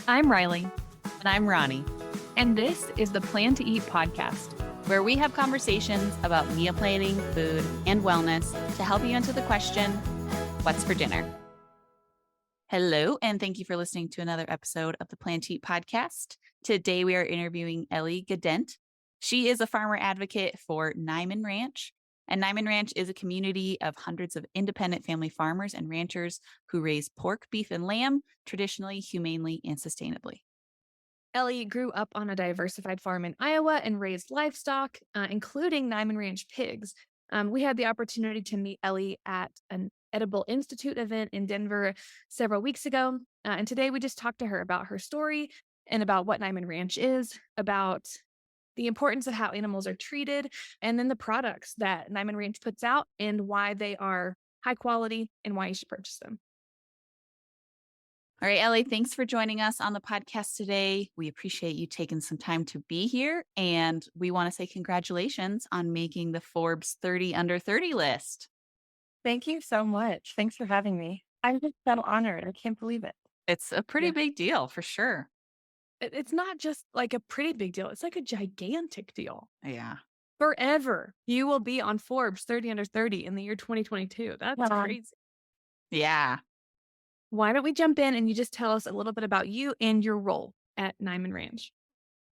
I'm Riley, And I'm Ronnie, and this is the Plan to Eat podcast. where we have conversations about meal planning, food, and wellness to help you answer the question, what's for dinner? Hello, and thank you for listening to another episode of the Plan to Eat podcast. Today we are interviewing Elle Gadient. She is a farmer advocate for Niman Ranch, and Niman Ranch is a community of hundreds of independent family farmers and ranchers who raise pork, beef, and lamb traditionally, humanely, and sustainably. Elle grew up on a diversified farm in Iowa and raised livestock, including Niman Ranch pigs. We had the opportunity to meet Elle at an Edible Institute event in Denver several weeks ago. And today we just talked to her about her story and about what Niman Ranch is, about the importance of how animals are treated, and then the products that Niman Ranch puts out and why they are high quality and why you should purchase them. All right, Elle, thanks for joining us on the podcast today. We appreciate you taking some time to be here. And we want to say congratulations on making the Forbes 30 under 30 list. Thank you so much. Thanks for having me. I'm just so honored. I can't believe it. It's a pretty Yeah. big deal for sure. It's not just like a pretty big deal, it's like a gigantic deal. Yeah. Forever, you will be on Forbes 30 under 30 in the year 2022. That's Wow. crazy. Yeah. Why don't we jump in and you just tell us a little bit about you and your role at Niman Ranch?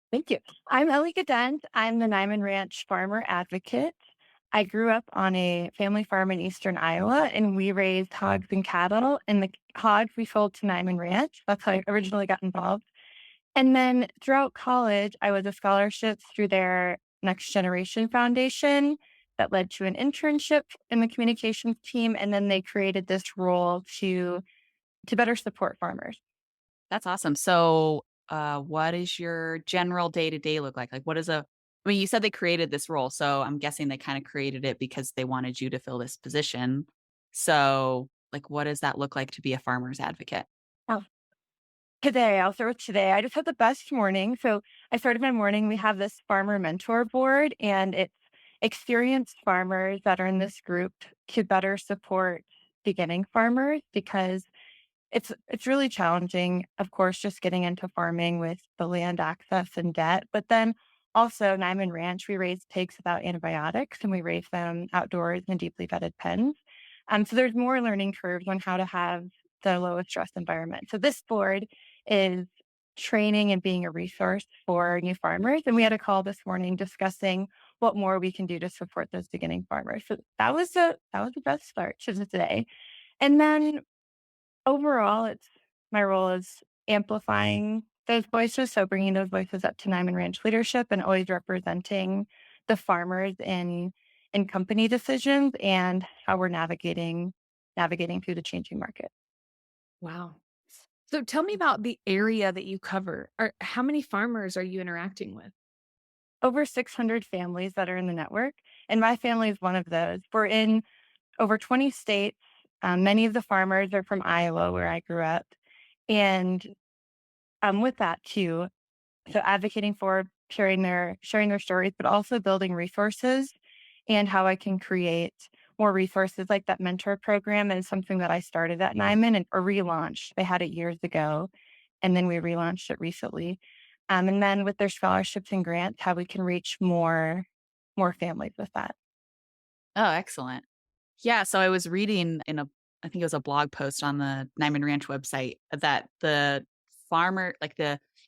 Thank you. I'm Elle Gadient. I'm the Niman Ranch farmer advocate. I grew up on a family farm in eastern Iowa, and we raised hogs and cattle. And the hogs we sold to Niman Ranch. That's how I originally got involved. And then throughout college, I was a scholarship through their Next Generation Foundation that led to an internship in the communications team. And then they created this role to better support farmers. That's awesome. So, what is your general day to day look like? I mean, you said they created this role. So I'm guessing they kind of created it because they wanted you to fill this position. So, what does that look like to be a farmer's advocate? Oh, today, I'll start with today. I just had the best morning. So I started my morning. We have this farmer mentor board, and it's experienced farmers that are in this group to better support beginning farmers because it's really challenging, of course, just getting into farming with the land access and debt. But then also Niman Ranch, we raise pigs without antibiotics and we raise them outdoors in deeply vetted pens. So there's more learning curves on how to have the lowest stress environment. So this board is training and being a resource for new farmers. And we had a call this morning discussing what more we can do to support those beginning farmers. So that was the best start to the day. And then overall, it's my role is amplifying those voices, so bringing those voices up to Niman Ranch leadership and always representing the farmers in company decisions and how we're navigating through the changing market. Wow. So tell me about the area that you cover. How many farmers are you interacting with? Over 600 families that are in the network, and my family is one of those. We're in over 20 states. Many of the farmers are from Iowa, where I grew up, and with that too. So advocating for sharing their stories, but also building resources and how I can create more resources like that mentor program is something that I started at Nyman and or relaunched. They had it years ago, and then we relaunched it recently. And then with their scholarships and grants, how we can reach more families with that. Oh, excellent. Yeah. So I was reading I think it was a blog post on the Niman Ranch website that the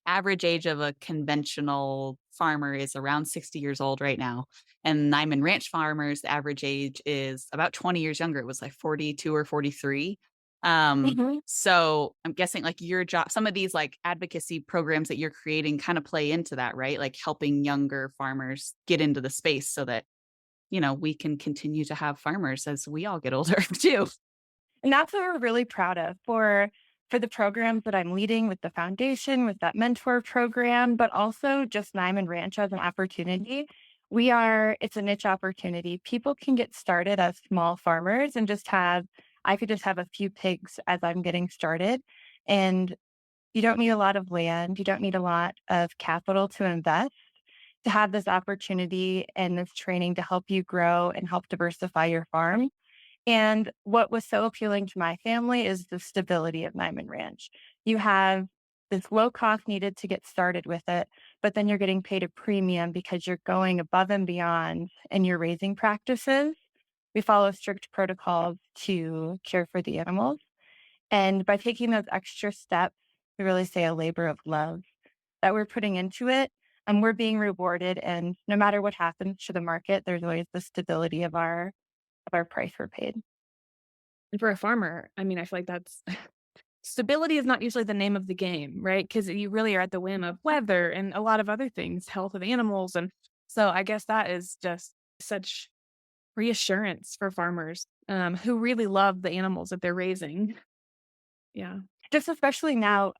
average age of a conventional farmer is around 60 years old right now. And Niman Ranch farmers, the average age is about 20 years younger. It was like 42 or 43. Mhm. So I'm guessing your job, some of these advocacy programs that you're creating kind of play into that, right? Like helping younger farmers get into the space so that we can continue to have farmers as we all get older too. And that's what we're really proud of for the programs that I'm leading with the foundation, with that mentor program, but also just Nyman Ranch as an opportunity. It's a niche opportunity. People can get started as small farmers and I could just have a few pigs as I'm getting started. And you don't need a lot of land. You don't need a lot of capital to invest to have this opportunity and this training to help you grow and help diversify your farm. And what was so appealing to my family is the stability of Niman Ranch. You have this low cost needed to get started with it, but then you're getting paid a premium because you're going above and beyond in your raising practices. We follow strict protocols to care for the animals. And by taking those extra steps, we really say a labor of love that we're putting into it, and we're being rewarded. And no matter what happens to the market, there's always the stability of our price we're paid. And for a farmer, I mean, I feel like that's stability is not usually the name of the game, right? Because you really are at the whim of weather and a lot of other things, health of animals. And so I guess that is just such reassurance for farmers who really love the animals that they're raising. Yeah. Just especially now,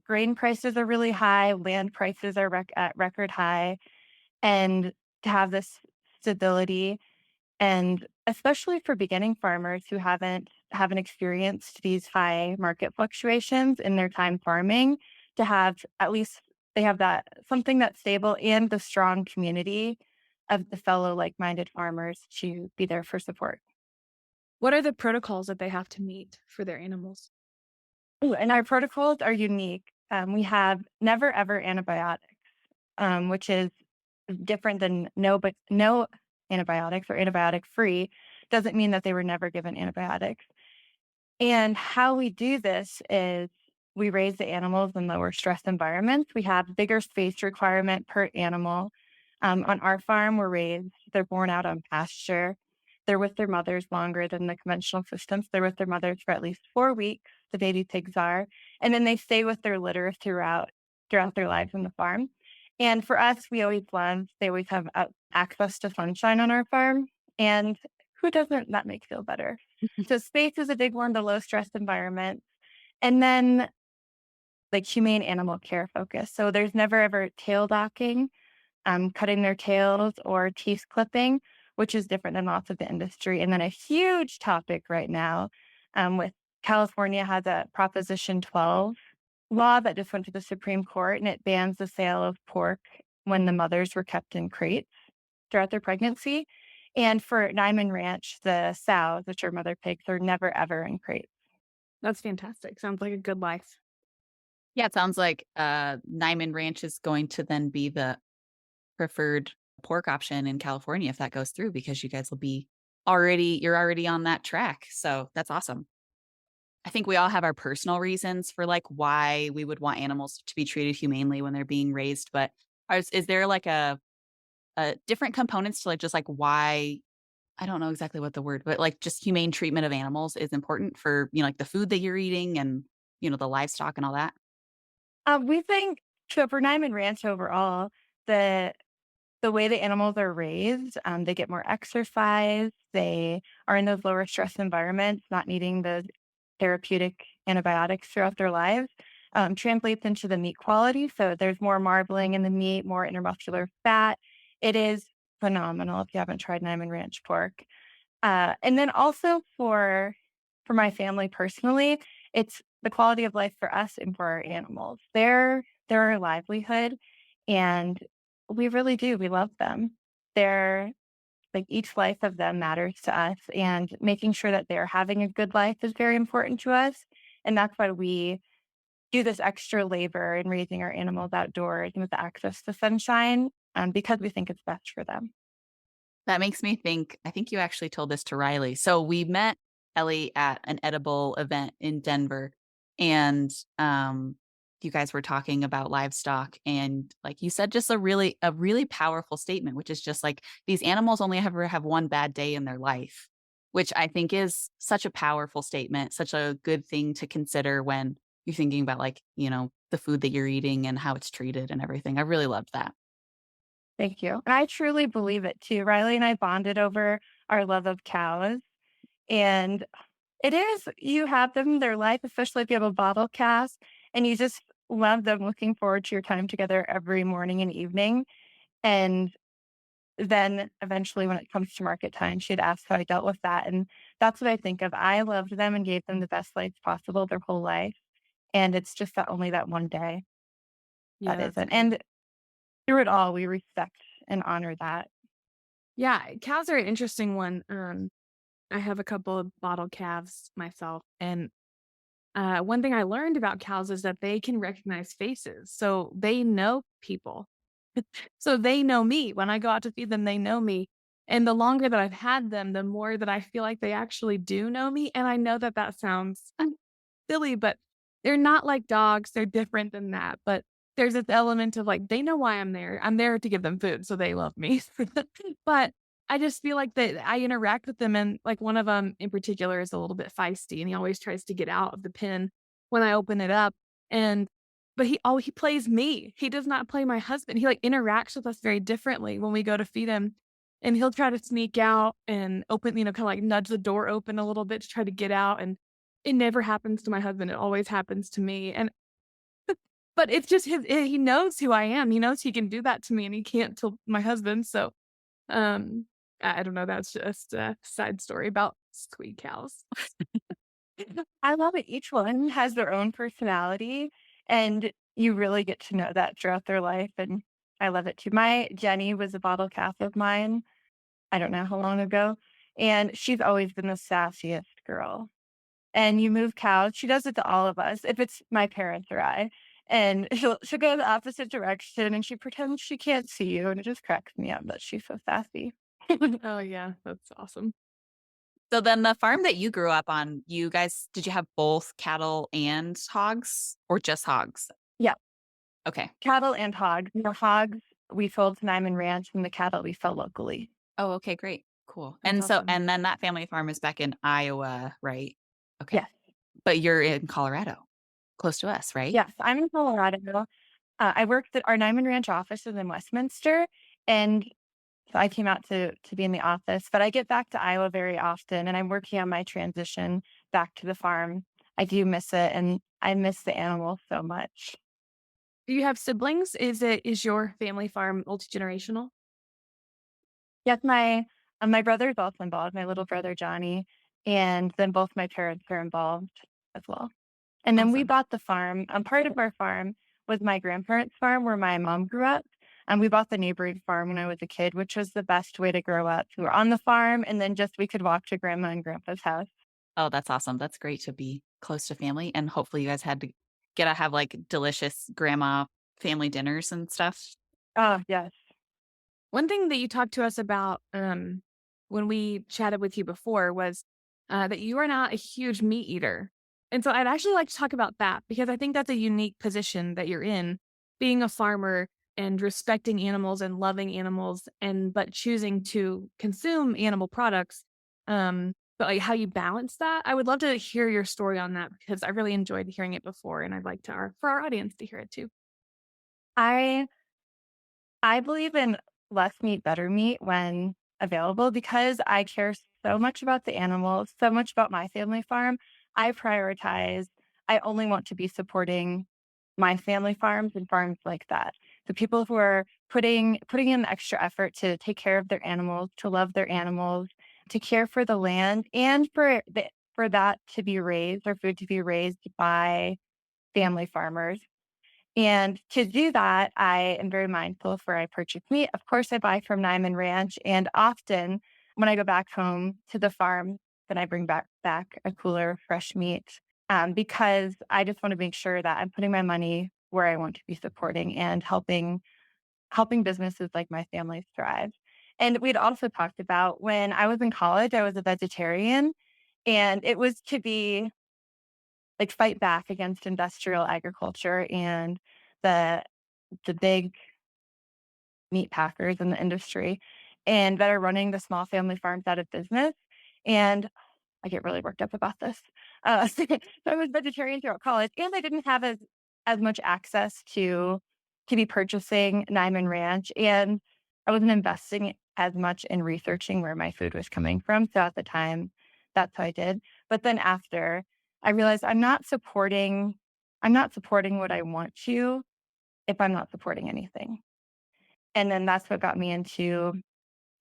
grain prices are really high, land prices are at record high, and to have this stability, and especially for beginning farmers who haven't experienced these high market fluctuations in their time farming, to have at least they have that something that's stable and the strong community of the fellow like-minded farmers to be there for support. What are the protocols that they have to meet for their animals? Ooh, and our protocols are unique. We have never ever antibiotics, which is different than no antibiotics or antibiotic free. Doesn't mean that they were never given antibiotics. And how we do this is we raise the animals in lower stress environments. We have bigger space requirement per animal. On our farm, they're born out on pasture. They're with their mothers longer than the conventional systems. They're with their mothers for at least 4 weeks, the baby pigs are, and then they stay with their litter throughout their lives on the farm. And for us, they always have access to sunshine on our farm. And who doesn't that make feel better? So space is a big one, the low stress environment. And then like humane animal care focus. So there's never ever tail docking, cutting their tails or teeth clipping, which is different than lots of the industry. And then a huge topic right now with California has a Proposition 12 law that just went to the Supreme Court, and it bans the sale of pork when the mothers were kept in crates throughout their pregnancy. And for Niman Ranch, the sows, which are mother pigs, are never ever in crates. That's fantastic. Sounds like a good life. Yeah, it sounds like Niman Ranch is going to then be the preferred pork option in California if that goes through because you guys will be you're already on that track. So that's awesome. I think we all have our personal reasons for like why we would want animals to be treated humanely when they're being raised, but is there like a different components to like just like why I don't know exactly what the word, but like just humane treatment of animals is important for, like the food that you're eating and, the livestock and all that? We think so for Niman Ranch overall, the the way the animals are raised, they get more exercise. They are in those lower stress environments, not needing the therapeutic antibiotics throughout their lives. Translates into the meat quality. So there's more marbling in the meat, more intermuscular fat. It is phenomenal if you haven't tried Niman Ranch pork. And then also for my family personally, it's the quality of life for us and for our animals. They're our livelihood, and we really do. We love them. They're like each life of them matters to us, and making sure that they're having a good life is very important to us. And that's why we do this extra labor in raising our animals outdoors and with access to sunshine, because we think it's best for them. That makes me think, I think you actually told this to Riley. So we met Ellie at an edible event in Denver and you guys were talking about livestock and like you said just a really powerful statement which is just like these animals only ever have one bad day in their life, which I think is such a powerful statement, such a good thing to consider when you're thinking about like, the food that you're eating and how it's treated and everything. I really loved that. Thank you. And I truly believe it too. Riley and I bonded over our love of cows. And it is, you have them in their life, especially if you have a bottle calf, and you just love them, looking forward to your time together every morning and evening. And then eventually, when it comes to market time, she'd ask how I dealt with that. And that's what I think of. I loved them and gave them the best life possible their whole life. And it's just that only that one day Yeah, that that's isn't. great. And through it all, we respect and honor that. Yeah, cows are an interesting one. I have a couple of bottle calves myself, and one thing I learned about cows is that they can recognize faces. So they know people. So they know me. When I go out to feed them, they know me. And the longer that I've had them, the more that I feel like they actually do know me. And I know that that sounds silly, but they're not like dogs. They're different than that. But there's this element of like, they know why I'm there. I'm there to give them food. So they love me. But I just feel like that I interact with them. And like one of them in particular is a little bit feisty and he always tries to get out of the pen when I open it up. And but he plays me. He does not play my husband. He, like, interacts with us very differently when we go to feed him, and he'll try to sneak out and open kinda, like, nudge the door open a little bit to try to get out, and it never happens to my husband, it always happens to me, and but it's just he knows who I am. He knows he can do that to me, and he can't to my husband, so, um, I don't know, that's just a side story about sweet cows. I love it. Each one has their own personality, and you really get to know that throughout their life, and I love it too. My Jenny was a bottle calf of mine, I don't know how long ago, and she's always been the sassiest girl. And you move cows, she does it to all of us, if it's my parents or I, and she'll go the opposite direction, and she pretends she can't see you, and it just cracks me up that she's so sassy. Oh, yeah, that's awesome. So then the farm that you grew up on, you guys did you have both cattle and hogs or just hogs? Yeah, Okay. cattle and hogs. The hogs we sold to Niman Ranch, and the cattle we sell locally. Oh, okay, great. Cool. That's awesome. And then that family farm is back in Iowa, right? Okay. Yes, But you're in Colorado, close to us, right? yes, I'm in Colorado. I worked at our Niman Ranch office is in Westminster, and so I came out to be in the office, but I get back to Iowa very often, and I'm working on my transition back to the farm. I do miss it, and I miss the animals so much. Do you have siblings? Is your family farm multi-generational? Yes, my brother is also involved, my little brother Johnny, and then both my parents are involved as well. And then we Awesome. bought the farm. Part of our farm was my grandparents' farm where my mom grew up. And we bought the neighboring farm when I was a kid, which was the best way to grow up. We were on the farm and then just we could walk to grandma and grandpa's house. Oh, that's awesome. That's great to be close to family, and hopefully you guys had to get to have, like, delicious grandma family dinners and stuff. Oh, yes. One thing that you talked to us about, when we chatted with you before was, that you are not a huge meat eater. And so I'd actually like to talk about that because I think that's a unique position that you're in, being a farmer and respecting animals and loving animals but choosing to consume animal products. But like how you balance that, I would love to hear your story on that because I really enjoyed hearing it before, and I'd like to for our audience to hear it too. I I believe in less meat, better meat when available because I care so much about the animals, so much about my family farm. I prioritize, I only want to be supporting my family farms and farms like that. The people who are putting in the extra effort to take care of their animals, to love their animals, to care for the land, and for that to be raised or food to be raised by family farmers. And to do that, I am very mindful of where I purchase meat. Of course, I buy from Niman Ranch, and often when I go back home to the farm, then I bring back a cooler of fresh meat because I just want to make sure that I'm putting my money where I want to be supporting and helping businesses like my family's thrive. And we'd also talked about when I was in college, I was a vegetarian, and it was to be like fight back against industrial agriculture and the the big meat packers in the industry and that are running the small family farms out of business. And I get really worked up about this. So I was vegetarian throughout college, and I didn't have as much access to be purchasing Niman Ranch, and I wasn't investing as much in researching where my food was coming from. So at the time, that's how I did. But then after, I realized I'm not supporting what I want to if I'm not supporting anything. And then that's what got me into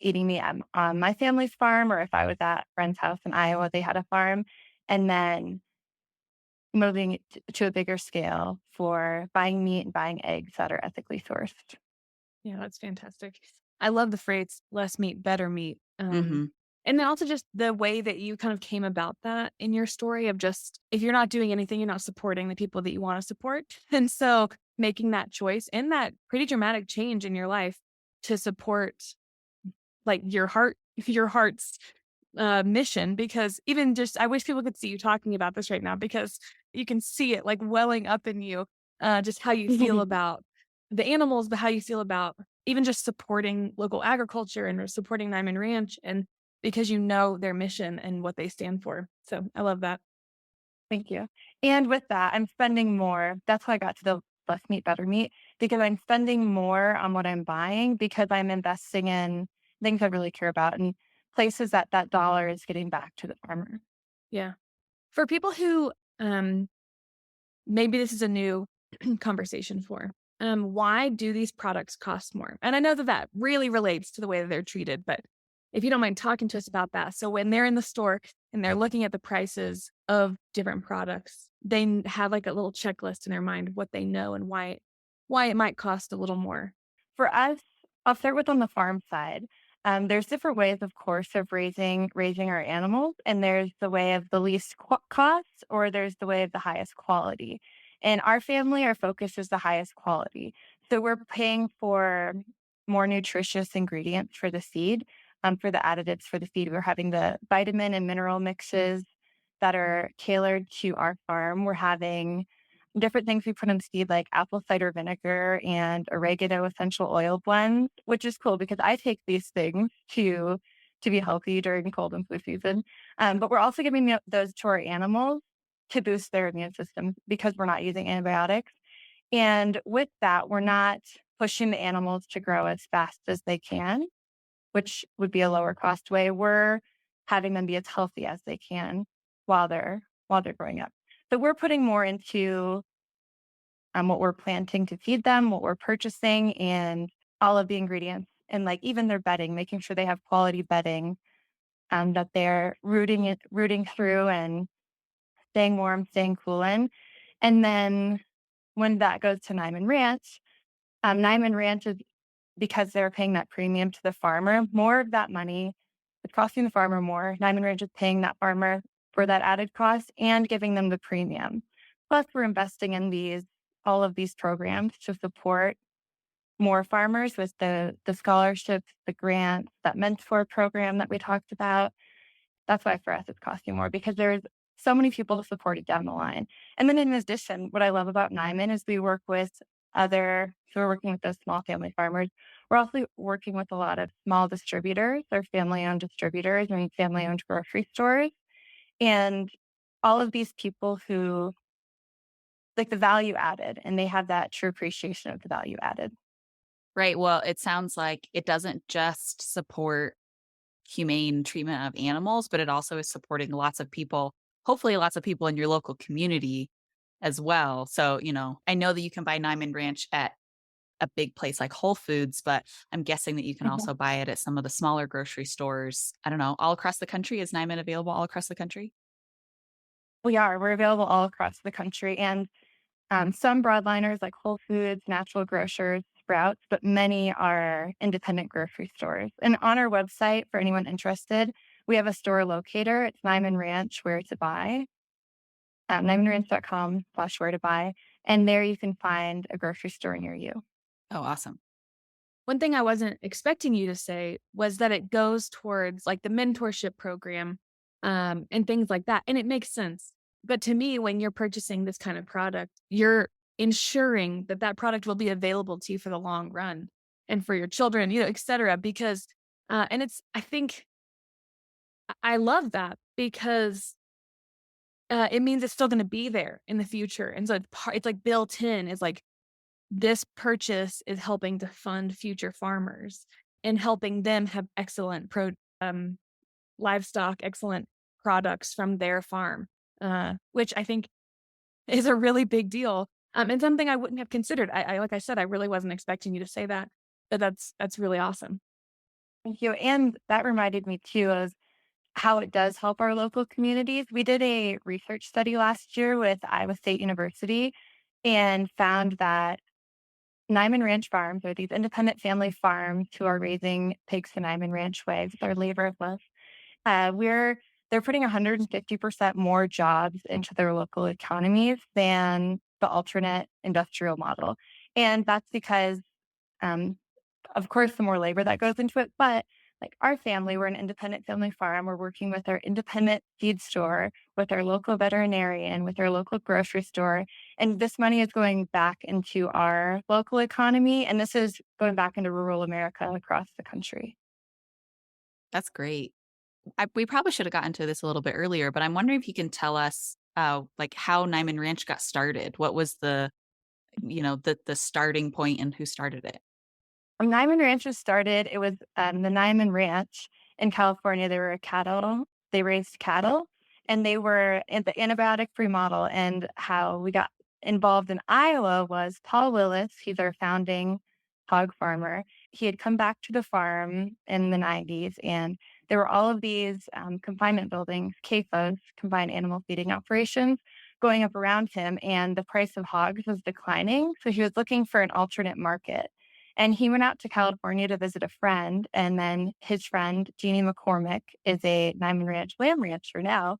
eating meat on my family's farm, or if I was at a friend's house in Iowa, they had a farm, and then moving it to a bigger scale for buying meat and buying eggs that are ethically sourced. Yeah, that's fantastic. I love the phrase "less meat, better meat." Mhm. And then also just the way that you kind of came about that in your story of just if you're not doing anything, you're not supporting the people that you want to support. And so making that choice and that pretty dramatic change in your life to support like your heart's mission, because even just I wish people could see you talking about this right now because you can see it like welling up in you, just how you feel about the animals, but how you feel about even just supporting local agriculture and supporting Niman Ranch, and because you know their mission and what they stand for. So I love that. Thank you. And with that, I'm spending more. That's how I got to the less meat, better meat, because I'm spending more on what I'm buying because I'm investing in things I really care about and places that that dollar is getting back to the farmer. Yeah. For people who maybe this is a new conversation for. Why do these products cost more? And I know that that really relates to the way that they're treated, but if you don't mind talking to us about that. So when they're in the store and they're looking at the prices of different products, have like a little checklist in their mind of what they know and why it might cost a little more. For us, I'll start with on the farm side. There's different ways, of course, of raising our animals, and there's the way of the least cost, or there's the way of the highest quality. In our family, our focus is the highest quality. So we're paying for more nutritious ingredients for the feed, for the additives for the feed. We're having the vitamin and mineral mixes that are tailored to our farm. We're having different things we put in seed, like apple cider vinegar and oregano essential oil blends, which is cool because I take these things to be healthy during cold and flu season. But we're also giving those to our animals to boost their immune system because we're not using antibiotics. And with that, we're not pushing the animals to grow as fast as they can, which would be a lower cost way. We're having them be as healthy as they can while they're growing up. So we're putting more into what we're planting to feed them, what we're purchasing, and all of the ingredients, and like even their bedding, making sure they have quality bedding, that they're rooting through and staying warm, staying cool in. And then when that goes to Niman Ranch is because they're paying that premium to the farmer, more of that money is costing the farmer more. Niman Ranch is paying that farmer for that added cost and giving them the premium. Plus, we're investing in all of these programs to support more farmers with the scholarships, the grants, that mentor program that we talked about. That's why for us it's costing more because there's so many people to support it down the line. And then in addition, what I love about Nyman is so we're working with those small family farmers. We're also working with a lot of small distributors or family owned distributors and family owned grocery stores. And all of these people who like the value added and they have that true appreciation of the value added. Right. Well, it sounds like it doesn't just support humane treatment of animals, but it also is supporting lots of people, hopefully lots of people in your local community as well. So, I know that you can buy Nyman Ranch at a big place like Whole Foods, but I'm guessing that you can also buy it at some of the smaller grocery stores. I don't know, all across the country. Is Nyman available all across the country? We're available all across the country. And some broadliners like Whole Foods, Natural Grocers, Sprouts, but many are independent grocery stores. And on our website, for anyone interested, we have a store locator. It's Niman Ranch, where to buy, nymanranch.com/where to buy. And there you can find a grocery store near you. Oh, awesome. One thing I wasn't expecting you to say was that it goes towards like the mentorship program, and things like that. And it makes sense. But to me, when you're purchasing this kind of product, you're ensuring that that product will be available to you for the long run and for your children, et cetera. Because, and I think I love that because it means it's still going to be there in the future. And so it's like built in, is like this purchase is helping to fund future farmers and helping them have excellent livestock, excellent products from their farm, which I think is a really big deal, and something I wouldn't have considered. Like I said, I really wasn't expecting you to say that, but that's really awesome. Thank you. And that reminded me too of how it does help our local communities. We did a research study last year with Iowa State University and found that Niman Ranch farms are these independent family farms who are raising pigs the Niman Ranch way with our labor of love. They're putting 150% more jobs into their local economies than the alternate industrial model. And that's because, um, of course, the more labor that goes into it, but like our family, we're an independent family farm. We're working with our independent feed store, with our local veterinarian, with our local grocery store. And this money is going back into our local economy. And this is going back into rural America across the country. That's great. We probably should have gotten to this a little bit earlier, but I'm wondering if you can tell us, like how Niman Ranch got started. What was the starting point and who started it? When Niman Ranches started, it was the Niman Ranch in California. They raised cattle, and they were in the antibiotic free model. And how we got involved in Iowa was Paul Willis. He's our founding hog farmer. He had come back to the farm in the 90s, and there were all of these confinement buildings, CAFOs, combined animal feeding operations, going up around him, and the price of hogs was declining. So he was looking for an alternate market. And he went out to California to visit a friend, and then his friend, Jeannie McCormick, is a Niman Ranch lamb rancher now.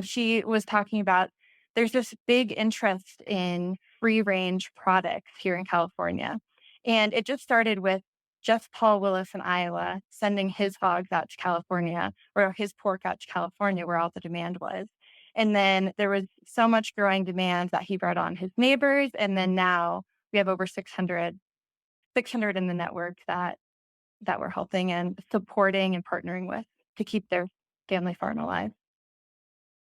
She was talking about there's this big interest in free range products here in California. And it just started with just Paul Willis in Iowa sending his hogs out to California, or his pork out to California, where all the demand was. And then there was so much growing demand that he brought on his neighbors. And then now we have over 600 in the network that we're helping and supporting and partnering with to keep their family farm alive.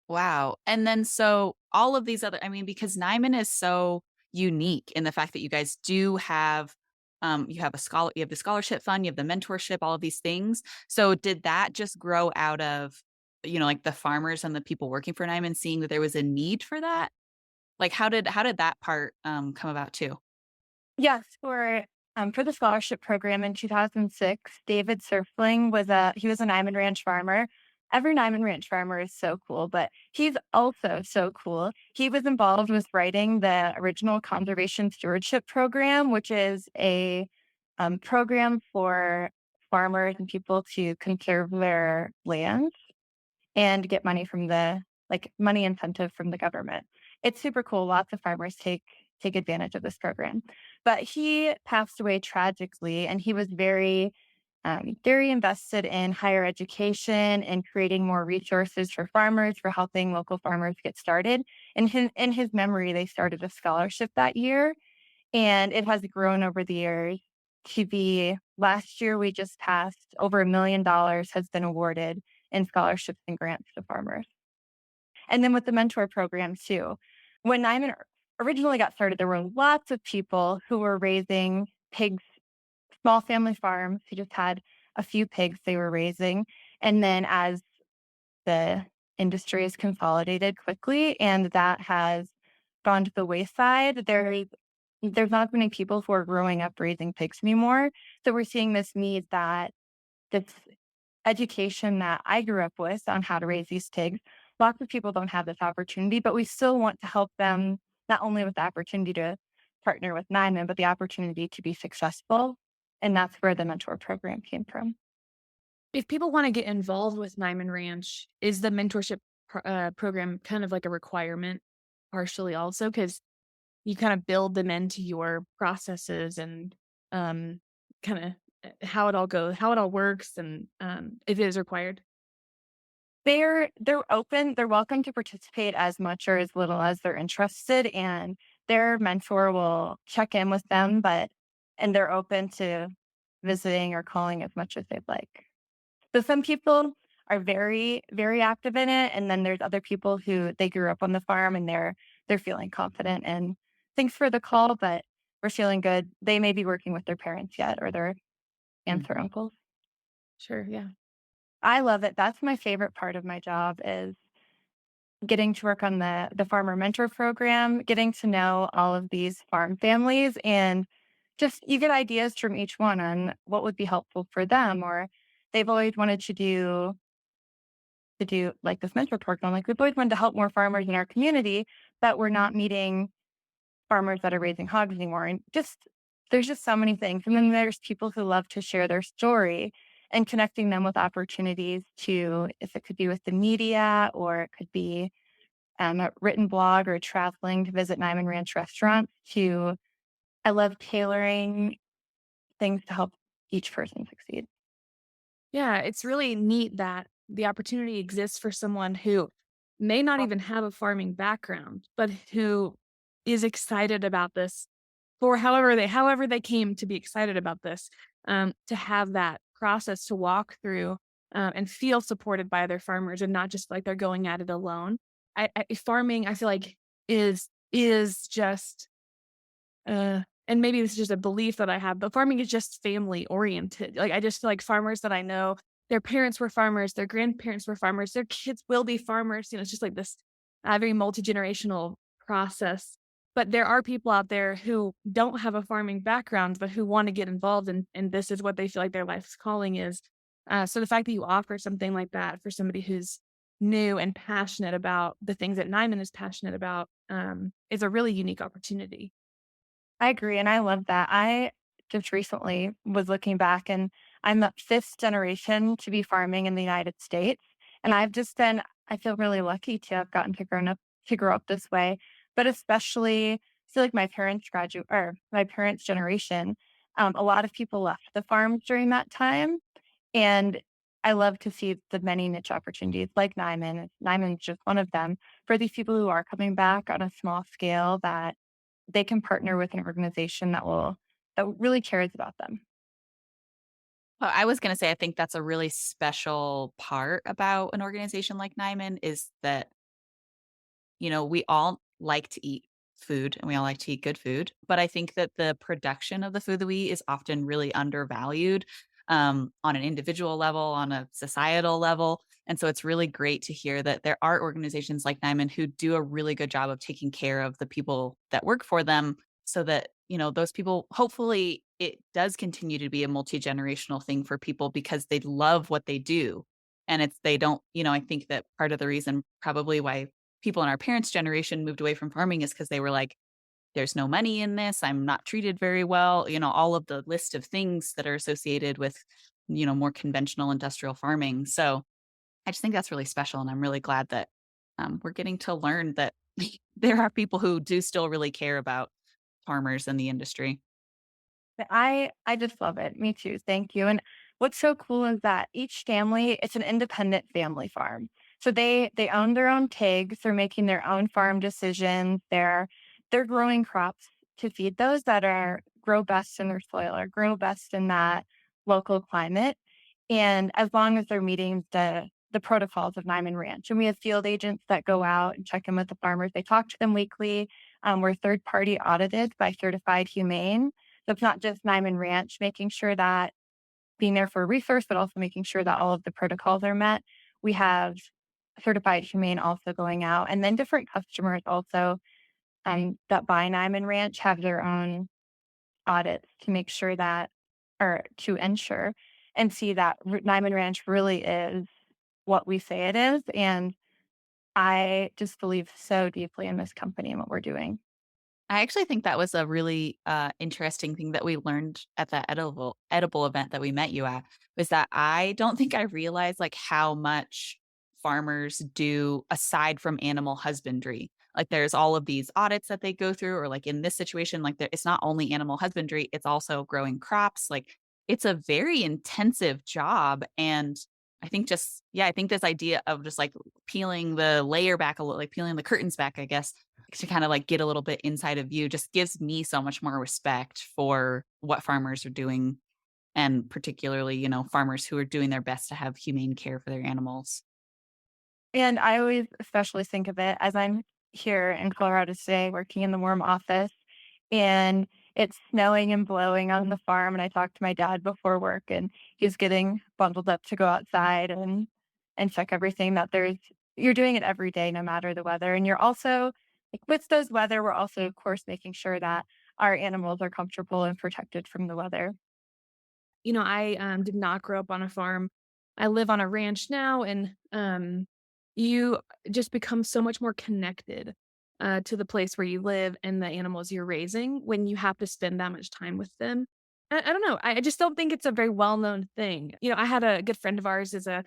Wow. And then so all of these other, I mean, because Nyman is so unique in the fact that you guys do have you have the scholarship fund, you have the mentorship, all of these things. So did that just grow out of, like the farmers and the people working for Nyman seeing that there was a need for that? Like how did that part come about too? Yes, for the scholarship program in 2006, David Surfling he was a Niman Ranch farmer. Every Niman Ranch farmer is so cool, but he's also so cool. He was involved with writing the original conservation stewardship program, which is a program for farmers and people to conserve their land and get money from money incentive from the government. It's super cool. Lots of farmers take advantage of this program. But he passed away tragically, and he was very invested in higher education and creating more resources for farmers, for helping local farmers get started. In his memory, they started a scholarship that year, and it has grown over the years to be last year we just passed over $1 million has been awarded in scholarships and grants to farmers. And then with the mentor program too. When Nyman originally got started, there were lots of people who were raising pigs, small family farms who just had a few pigs they were raising. And then as the industry has consolidated quickly and that has gone to the wayside, there's not many people who are growing up raising pigs anymore. So we're seeing this need that this education that I grew up with on how to raise these pigs. Lots of people don't have this opportunity, but we still want to help them not only with the opportunity to partner with Nyman, but the opportunity to be successful. And that's where the mentor program came from. If people wanna get involved with Niman Ranch, is the mentorship program kind of like a requirement partially also? Because you kinda build them into your processes and, kinda, how it all works and, if it is required. They're open, they're welcome to participate as much or as little as they're interested, and their mentor will check in with them, and they're open to visiting or calling as much as they'd like. So some people are very, very active in it, and then there's other people who they grew up on the farm and they're feeling confident and thanks for the call, but we're feeling good. They may be working with their parents yet or their aunts or uncles. Sure, yeah. I love it. That's my favorite part of my job is getting to work on the farmer mentor program, getting to know all of these farm families and just you get ideas from each one on what would be helpful for them or they've always wanted to do like this mentor program. Like we've always wanted to help more farmers in our community, but we're not meeting farmers that are raising hogs anymore. And just there's just so many things. And then there's people who love to share their story. and connecting them with opportunities to, if it could be with the media or it could be a written blog or traveling to visit Niman Ranch restaurants to, I love tailoring things to help each person succeed. Yeah, it's really neat that the opportunity exists for someone who may not even have a farming background, but who is excited about this for however they came to be excited about this, to have that process to walk through, and feel supported by their farmers and not just like they're going at it alone. Farming, I feel like is just and maybe this is just a belief that I have, but farming is just family oriented. Like, I just feel like farmers that I know, their parents were farmers, their grandparents were farmers, their kids will be farmers. It's just like this very multi-generational process. But there are people out there who don't have a farming background, but who want to get involved, and this is what they feel like their life's calling is. So the fact that you offer something like that for somebody who's new and passionate about the things that Nyman is passionate about, is a really unique opportunity. I agree, and I love that. I just recently was looking back, and I'm the fifth generation to be farming in the United States, and I've just been I feel really lucky to have gotten to grow up this way, but especially I feel like my parents' generation, a lot of people left the farms during that time, and I love to see the many niche opportunities like Nyman. Nyman's just one of them for these people who are coming back on a small scale that they can partner with an organization that really cares about them. Well, I was gonna say, I think that's a really special part about an organization like Nyman is that, we all like to eat food and we all like to eat good food. But I think that the production of the food that we eat is often really undervalued on an individual level, on a societal level. And so it's really great to hear that there are organizations like Nyman who do a really good job of taking care of the people that work for them so that, those people, hopefully, it does continue to be a multi generational thing for people because they love what they do. And they don't, I think that part of the reason probably why people in our parents' generation moved away from farming is because they were like, "There's no money in this. I'm not treated very well." All of the list of things that are associated with, more conventional industrial farming. So I just think that's really special, and I'm really glad that we're getting to learn that there are people who do still really care about farmers and the industry. But I just love it. Me too. Thank you. And what's so cool is that each family, it's an independent family farm. So they own their own pigs, they're making their own farm decisions, they're growing crops to feed those that are grow best in their soil or grow best in that local climate. And as long as they're meeting the protocols of Niman Ranch. And we have field agents that go out and check in with the farmers. They talk to them weekly. We're third party audited by Certified Humane. So it's not just Niman Ranch making sure that being there for a resource, but also making sure that all of the protocols are met. We have Certified Humane also going out, and then different customers also that buy Niman Ranch have their own audits to make sure that, or to ensure and see that Niman Ranch really is what we say it is. And I just believe so deeply in this company and what we're doing. I actually think that was a really interesting thing that we learned at that edible event that we met you at was that I don't think I realized like how much farmers do aside from animal husbandry. Like there's all of these audits that they go through, or like in this situation, like it's not only animal husbandry, it's also growing crops. Like it's a very intensive job. And I think I think this idea of just like peeling the layer back a little, like peeling the curtains back, I guess to kind of like get a little bit inside of you just gives me so much more respect for what farmers are doing and particularly, farmers who are doing their best to have humane care for their animals. And I always especially think of it as I'm here in Colorado today working in the warm office and it's snowing and blowing on the farm. And I talked to my dad before work and he's getting bundled up to go outside and check everything that you're doing it every day, no matter the weather. And you're also like with those weather, we're also of course making sure that our animals are comfortable and protected from the weather. I, did not grow up on a farm. I live on a ranch now, and, you just become so much more connected, to the place where you live and the animals you're raising when you have to spend that much time with them. I don't know. I just don't think it's a very well-known thing. I had a good friend of ours is a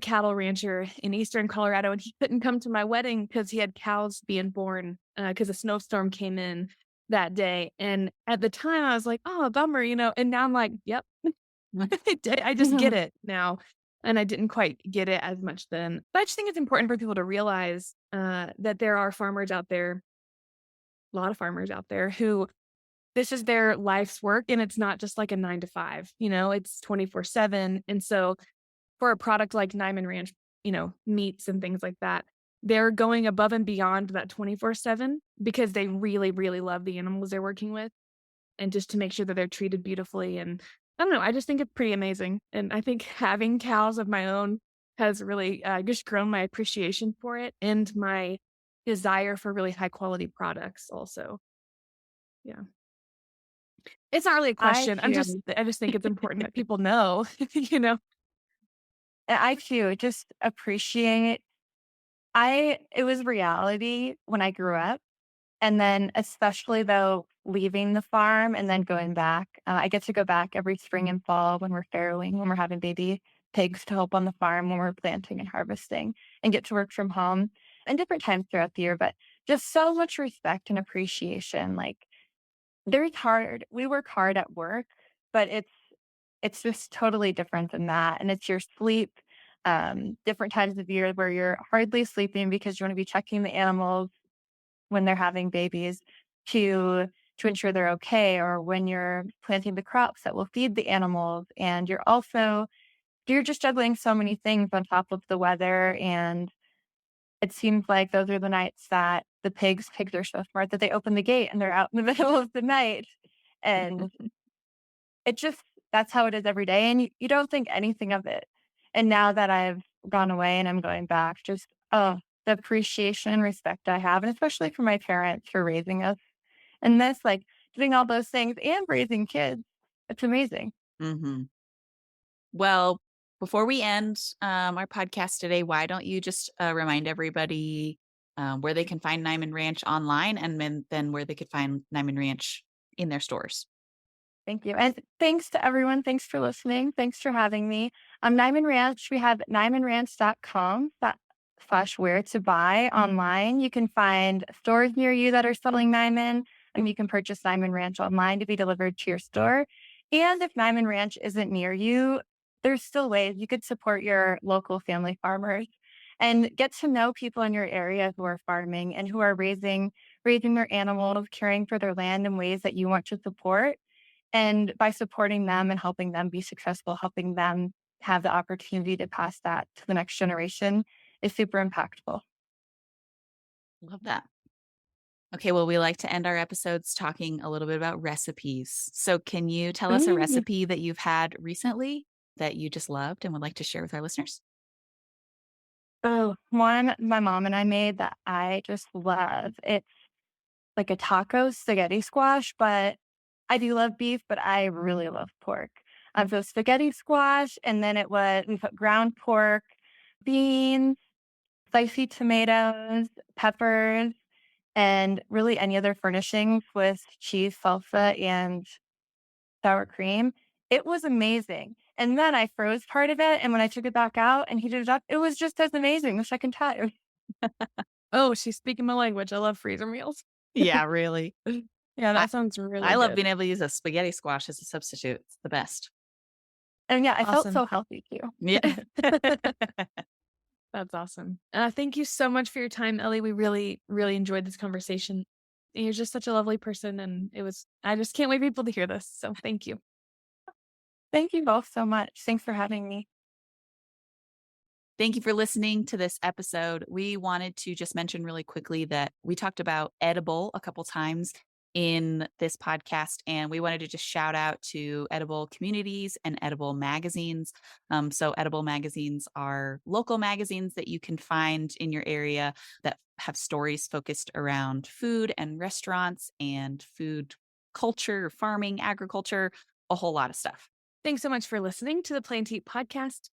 cattle rancher in eastern Colorado, and he couldn't come to my wedding because he had cows being born because a snowstorm came in that day. And at the time, I was like, "Oh, a bummer," And now I'm like, "Yep, I just get it now." And I didn't quite get it as much then. But I just think it's important for people to realize that there are farmers out there, a lot of farmers out there who this is their life's work, and it's not just like a 9 to 5, it's 24/7. And so for a product like Niman Ranch, meats and things like that, they're going above and beyond that 24/7 because they really, really love the animals they're working with and just to make sure that they're treated beautifully. And I don't know, I just think it's pretty amazing. And I think having cows of my own has really just grown my appreciation for it and my desire for really high quality products also. Yeah. It's not really a I question. too. I just think it's important that people know, you know? I too just appreciate it was reality when I grew up. And then especially though leaving the farm and then going back, I get to go back every spring and fall when we're farrowing, when we're having baby pigs to help on the farm when we're planting and harvesting and get to work from home and different times throughout the year. But just so much respect and appreciation. Like we work hard at work, but it's just totally different than that. And it's your sleep, different times of year where you're hardly sleeping because you want to be checking the animals when they're having babies to to ensure they're okay, or when you're planting the crops that will feed the animals. And you're just juggling so many things on top of the weather. And it seems like those are the nights that the pigs are so smart that they open the gate and they're out in the middle of the night. And it just that's how it is every day. And you don't think anything of it. And now that I've gone away and I'm going back, just the appreciation and respect I have, and especially for my parents for raising us and this, like doing all those things and raising kids. It's amazing. Hmm. Well, before we end our podcast today, why don't you just remind everybody where they can find Niman Ranch online and then where they could find Niman Ranch in their stores? Thank you. And thanks to everyone. Thanks for listening. Thanks for having me. Niman Ranch, we have nymanranch.com slash where to buy online. You can find stores near you that are selling Nyman, and you can purchase Niman Ranch online to be delivered to your store. And if Nyman Ranch isn't near you, there's still ways you could support your local family farmers and get to know people in your area who are farming and who are raising their animals, caring for their land in ways that you want to support. And by supporting them and helping them be successful, helping them have the opportunity to pass that to the next generation is super impactful. Love that. Okay, well, we like to end our episodes talking a little bit about recipes. So, can you tell us a Mm. recipe that you've had recently that you just loved and would like to share with our listeners? Oh, one my mom and I made that I just love. It's like a taco spaghetti squash, but I do love beef, but I really love pork. So spaghetti squash, and then we put ground pork, beans, spicy tomatoes, peppers, and really any other furnishings with cheese, salsa, and sour cream. It was amazing. And then I froze part of it, and when I took it back out and heated it up, it was just as amazing the second time. Oh, she's speaking my language. I love freezer meals. Yeah, really. Yeah, I, that sounds I really love good. being able to use a spaghetti squash as a substitute. It's the best. And yeah, I felt Awesome. so healthy too. Yeah. That's awesome. Thank you so much for your time, Ellie. We really, really enjoyed this conversation. You're just such a lovely person, and I just can't wait for people to hear this. So thank you. Thank you both so much. Thanks for having me. Thank you for listening to this episode. We wanted to just mention really quickly that we talked about edible a couple times in this podcast, and we wanted to just shout out to edible communities and edible magazines. So, edible magazines are local magazines that you can find in your area that have stories focused around food and restaurants and food culture, farming, agriculture, a whole lot of stuff. Thanks so much for listening to the Plant Eat podcast.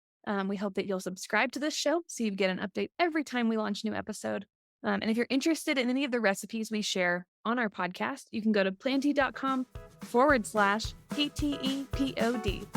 We hope that you'll subscribe to this show so you get an update every time we launch a new episode. And if you're interested in any of the recipes we share on our podcast, you can go to planty.com PTEPOD.